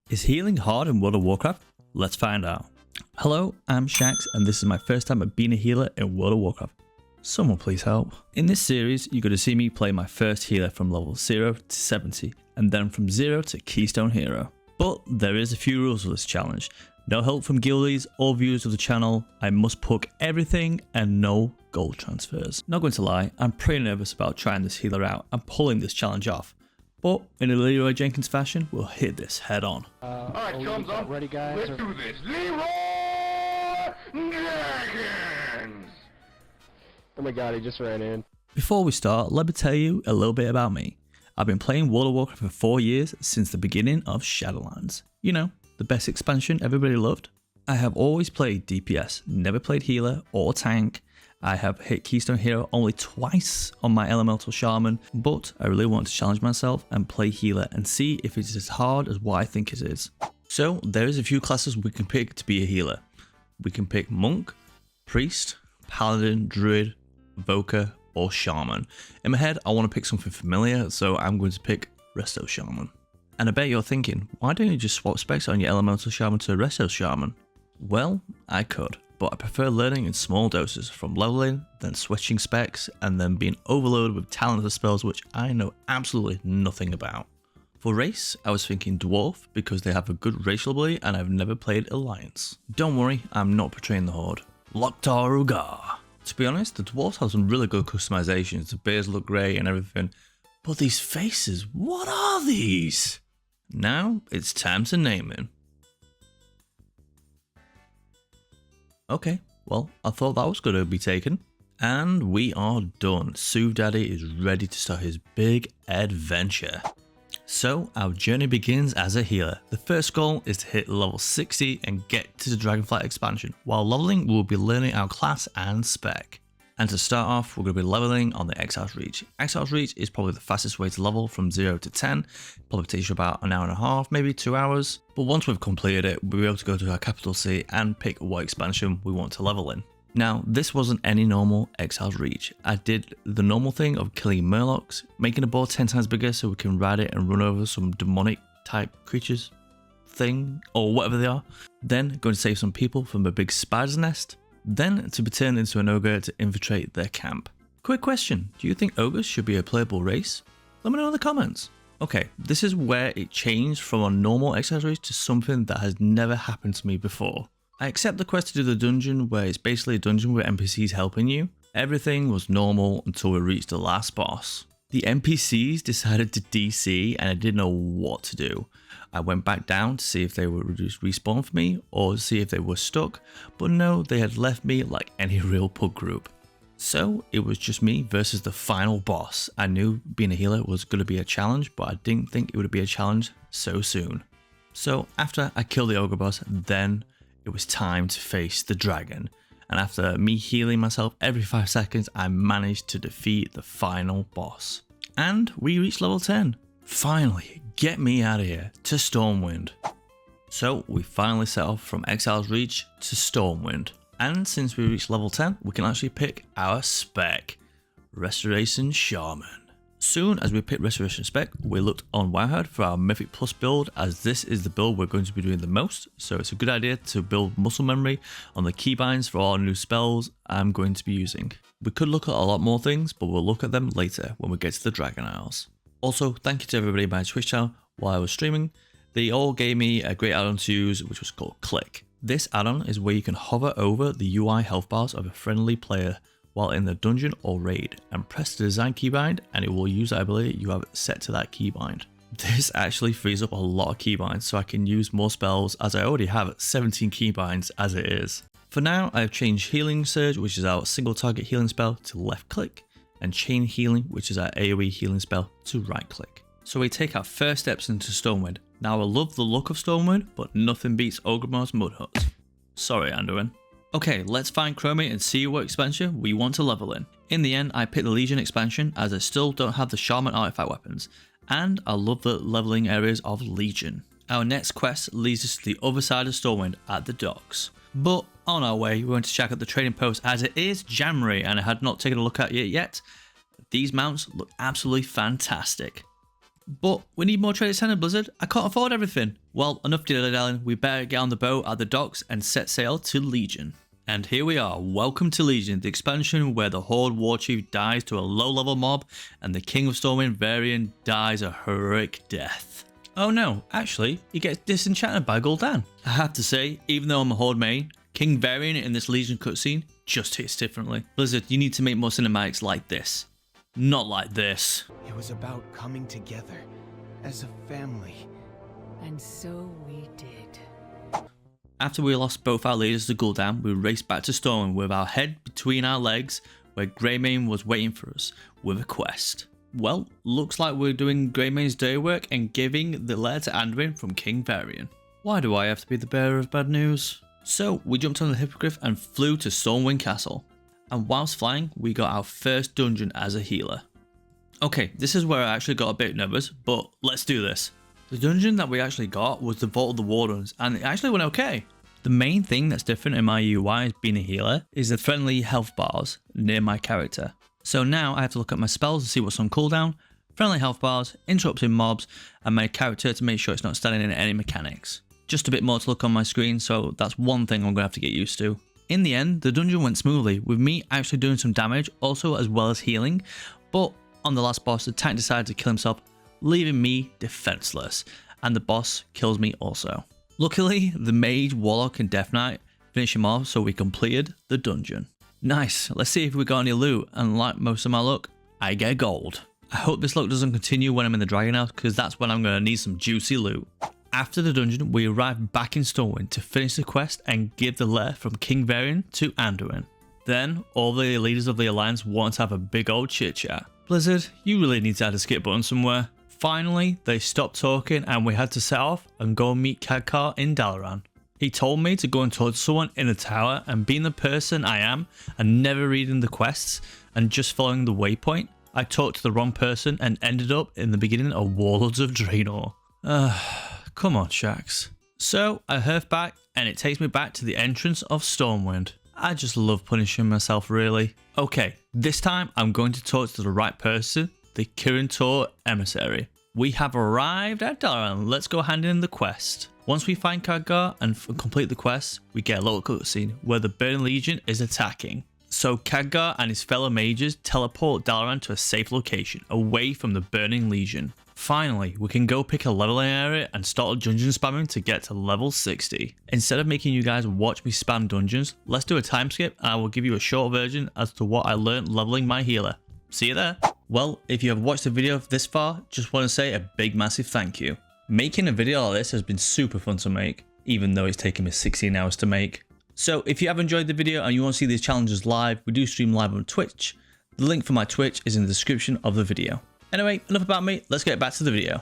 Is healing hard in World of Warcraft? Let's find out. Hello, I'm Shax and this is my first time at being a healer in World of Warcraft. Someone please help. In this series, you're going to see me play my first healer from level 0 to 70 and then from 0 to Keystone Hero. But there is a few rules of this challenge. No help from guildies or viewers of the channel, I must puck everything and no gold transfers. Not going to lie, I'm pretty nervous about trying this healer out and pulling this challenge off. But in a Leroy Jenkins fashion, we'll hit this head on. Alright, chums up. Ready, guys? Let's do this. Leroy Jenkins! Oh my god, he just ran in. Before we start, let me tell you a little bit about me. I've been playing World of Warcraft for 4 years since the beginning of Shadowlands. You know, the best expansion everybody loved. I have always played DPS, never played healer or tank. I have hit Keystone Hero only twice on my Elemental Shaman, but I really want to challenge myself and play healer and see if it's as hard as what I think it is. So there is a few classes we can pick to be a healer. We can pick Monk, Priest, Paladin, Druid, Evoker, or Shaman. In my head, I want to pick something familiar, so I'm going to pick Resto Shaman. And I bet you're thinking, why don't you just swap specs on your Elemental Shaman to Resto Shaman? Well, I could, but I prefer learning in small doses, from leveling, then switching specs, and then being overloaded with talented spells which I know absolutely nothing about. For race, I was thinking Dwarf because they have a good racial ability and I've never played Alliance. Don't worry, I'm not portraying the Horde. Loktar Ugar. To be honest, the Dwarves have some really good customizations, the beards look great and everything, but these faces, what are these? Now, it's time to name him. Okay, well, I thought that was going to be taken. And we are done. SoothDaddy is ready to start his big adventure. So, our journey begins as a healer. The first goal is to hit level 60 and get to the Dragonflight expansion. While leveling, we'll be learning our class and spec. And to start off, we're going to be leveling on the Exile's Reach. Exile's Reach is probably the fastest way to level from 0 to 10. Probably takes you about an hour and a half, maybe 2 hours. But once we've completed it, we'll be able to go to our capital city and pick what expansion we want to level in. Now, this wasn't any normal Exile's Reach. I did the normal thing of killing Murlocs, making the board 10 times bigger so we can ride it and run over some demonic type creatures thing, or whatever they are. Then going to save some people from a big spider's nest. Then to be turned into an ogre to infiltrate their camp. Quick question, do you think ogres should be a playable race? Let me know in the comments. Okay, this is where it changed from a normal Exile's Reach to something that has never happened to me before. I accept the quest to do the dungeon, where it's basically a dungeon with NPCs helping you. Everything was normal until we reached the last boss. The NPCs decided to DC and I didn't know what to do. I went back down to see if they would just respawn for me or see if they were stuck, but no, they had left me like any real pug group. So it was just me versus the final boss. I knew being a healer was going to be a challenge, but I didn't think it would be a challenge so soon. So after I killed the ogre boss, then it was time to face the dragon. And after me healing myself every 5 seconds, I managed to defeat the final boss. And we reached level 10. Finally, get me out of here to Stormwind. So we finally set off from Exile's Reach to Stormwind. And since we reached level 10, we can actually pick our spec, Restoration Shaman. Soon as we picked Restoration spec, we looked on Warcraft for our Mythic Plus build, as this is the build we're going to be doing the most, so it's a good idea to build muscle memory on the keybinds for all new spells I'm going to be using. We could look at a lot more things, but we'll look at them later when we get to the Dragon Isles. Also, thank you to everybody in my Twitch channel while I was streaming. They all gave me a great add-on to use, which was called Click. This add-on is where you can hover over the UI health bars of a friendly player while in the dungeon or raid, and press the design keybind and it will use that ability you have set to that keybind. This actually frees up a lot of keybinds so I can use more spells, as I already have 17 keybinds as it is. For now, I've changed Healing Surge, which is our single target healing spell, to left click, and Chain Healing, which is our AoE healing spell, to right click. So we take our first steps into Stormwind. Now I love the look of Stormwind, but nothing beats Ogremar's Mud Huts. Sorry, Anduin. Okay, let's find Chromie and see what expansion we want to level in. In the end, I picked the Legion expansion as I still don't have the Shaman artifact weapons, and I love the leveling areas of Legion. Our next quest leads us to the other side of Stormwind at the docks. But on our way, we went to check out the trading post as it is January and I had not taken a look at it yet. These mounts look absolutely fantastic. But we need more trade center, Blizzard. I can't afford everything. Well, enough dilly-dallying. We better get on the boat at the docks and set sail to Legion. And here we are. Welcome to Legion, the expansion where the Horde Warchief dies to a low-level mob and the King of Stormwind variant dies a heroic death. Oh no, actually, he gets disenchanted by Gul'dan. I have to say, even though I'm a Horde main, King variant in this Legion cutscene just hits differently. Blizzard, you need to make more cinematics like this. Not like this. It was about coming together as a family. And so we did. After we lost both our leaders to Gul'dan, we raced back to Stormwind with our head between our legs, where Greymane was waiting for us with a quest. Well, looks like we're doing Greymane's dirty work and giving the letter to Anduin from King Varian. Why do I have to be the bearer of bad news? So we jumped on the Hippogriff and flew to Stormwind Castle. And whilst flying, we got our first dungeon as a healer. Okay, this is where I actually got a bit nervous, but let's do this. The dungeon that we actually got was the Vault of the Wardens, and it actually went okay. The main thing that's different in my UI as being a healer is the friendly health bars near my character. So now I have to look at my spells to see what's on cooldown, friendly health bars, interrupting mobs, and my character to make sure it's not standing in any mechanics. Just a bit more to look on my screen, so that's one thing I'm going to have to get used to. In the end, the dungeon went smoothly, with me actually doing some damage, also as well as healing, but on the last boss, the tank decided to kill himself, leaving me defenseless, and the boss kills me also. Luckily, the Mage, Warlock and Death Knight finished him off, so we completed the dungeon. Nice, let's see if we got any loot, and like most of my luck, I get gold. I hope this luck doesn't continue when I'm in the Dragon House, because that's when I'm going to need some juicy loot. After the dungeon, we arrived back in Stormwind to finish the quest and give the letter from King Varian to Anduin. Then, all the leaders of the Alliance want to have a big old chit chat. Blizzard, you really need to add a skip button somewhere. Finally, they stopped talking and we had to set off and go meet Khadgar in Dalaran. He told me to go and talk to someone in the tower, and being the person I am and never reading the quests and just following the waypoint, I talked to the wrong person and ended up in the beginning of Warlords of Draenor. Come on, Shax. So I hurf back and it takes me back to the entrance of Stormwind. I just love punishing myself, really. Okay, this time I'm going to talk to the right person, the Kirin Tor emissary. We have arrived at Dalaran. Let's go hand in the quest. Once we find Khadgar and complete the quest, we get a little cutscene where the Burning Legion is attacking. So Khadgar and his fellow mages teleport Dalaran to a safe location, away from the Burning Legion. Finally, we can go pick a leveling area and start dungeon spamming to get to level 60. Instead of making you guys watch me spam dungeons, let's do a time skip and I will give you a short version as to what I learned leveling my healer. See you there. Well, if you have watched the video this far, just want to say a big massive thank you. Making a video like this has been super fun to make, even though it's taken me 16 hours to make. So if you have enjoyed the video and you want to see these challenges live, we do stream live on Twitch. The link for my Twitch is in the description of the video. Anyway, enough about me, let's get back to the video.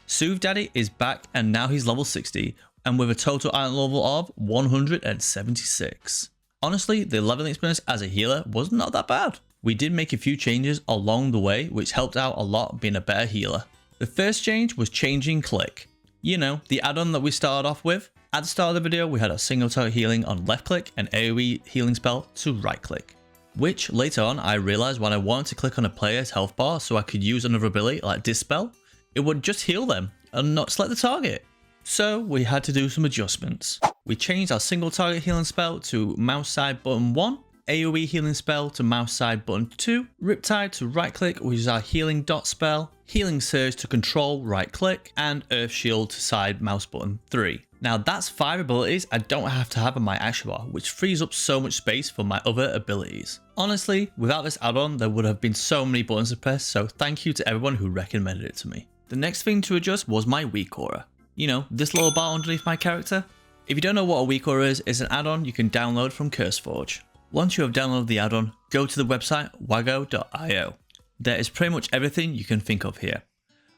SoothDaddy is back and now he's level 60 and with a total island level of 176. Honestly, the leveling experience as a healer was not that bad. We did make a few changes along the way which helped out a lot being a better healer. The first change was changing click. You know, the add-on that we started off with. At the start of the video, we had a single target healing on left click and AoE healing spell to right click. Which later on I realized when I wanted to click on a player's health bar so I could use another ability like Dispel, it would just heal them and not select the target. So we had to do some adjustments. We changed our single target healing spell to mouse side button 1, AoE healing spell to mouse side button 2, Riptide to right click which is our healing dot spell, healing surge to control right click, and earth shield to side mouse button 3. Now that's 5 abilities I don't have to have on my action bar, which frees up so much space for my other abilities. Honestly, without this add-on there would have been so many buttons to press, so thank you to everyone who recommended it to me. The next thing to adjust was my weak aura. You know, this little bar underneath my character? If you don't know what a weak aura is, it's an add-on you can download from CurseForge. Once you have downloaded the add-on, go to the website wago.io. There is pretty much everything you can think of here.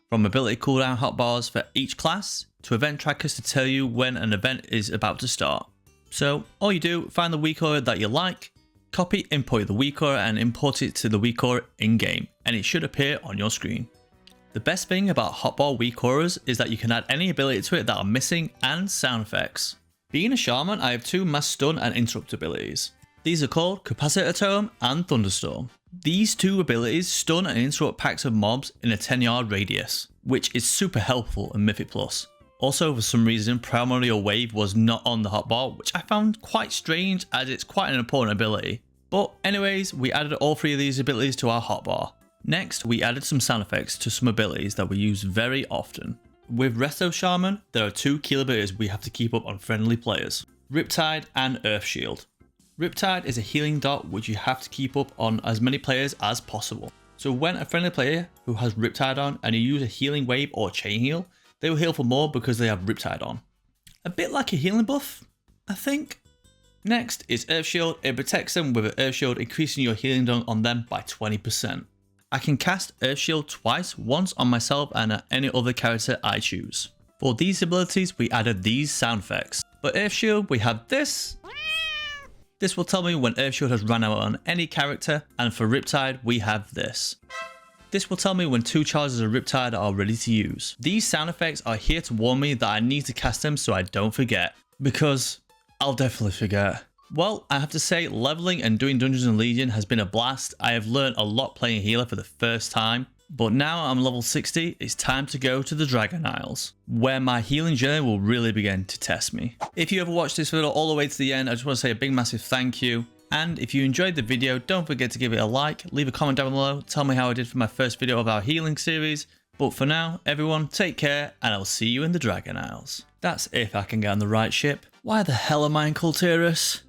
From ability cooldown hotbars for each class, to event trackers to tell you when an event is about to start. So all you do, find the weak aura that you like, copy, import the weak aura and import it to the weak aura in-game, and it should appear on your screen. The best thing about hotbar weak auras is that you can add any ability to it that are missing and sound effects. Being a shaman, I have 2 mass stun and interrupt abilities. These are called Capacitor Tome and Thunderstorm. These two abilities stun and interrupt packs of mobs in a 10-yard radius, which is super helpful in Mythic Plus. Also, for some reason, Primordial Wave was not on the hotbar, which I found quite strange as it's quite an important ability. But anyways, we added all three of these abilities to our hotbar. Next, we added some sound effects to some abilities that we use very often. With Resto Shaman, there are two key abilities we have to keep up on friendly players: Riptide and Earth Shield. Riptide is a healing dot which you have to keep up on as many players as possible. So when a friendly player who has Riptide on and you use a healing wave or chain heal, they will heal for more because they have Riptide on. A bit like a healing buff, I think. Next is Earth Shield. It protects them with an Earth Shield, increasing your healing done on them by 20%. I can cast Earth Shield twice, once on myself and any other character I choose. For these abilities, we added these sound effects. For Earth Shield, we have this. This will tell me when Earth Shield has run out on any character, and for Riptide, we have this. This will tell me when 2 charges of Riptide are ready to use. These sound effects are here to warn me that I need to cast them so I don't forget, because I'll definitely forget. Well, I have to say, leveling and doing Dungeons and Legion has been a blast. I have learned a lot playing healer for the first time, but now I'm level 60, it's time to go to the Dragon Isles, where my healing journey will really begin to test me. If you ever watched this video all the way to the end, I just want to say a big massive thank you. And if you enjoyed the video, don't forget to give it a like, leave a comment down below, tell me how I did for my first video of our healing series. But for now, everyone, take care, and I'll see you in the Dragon Isles. That's if I can get on the right ship. Why the hell am I in Kultiris?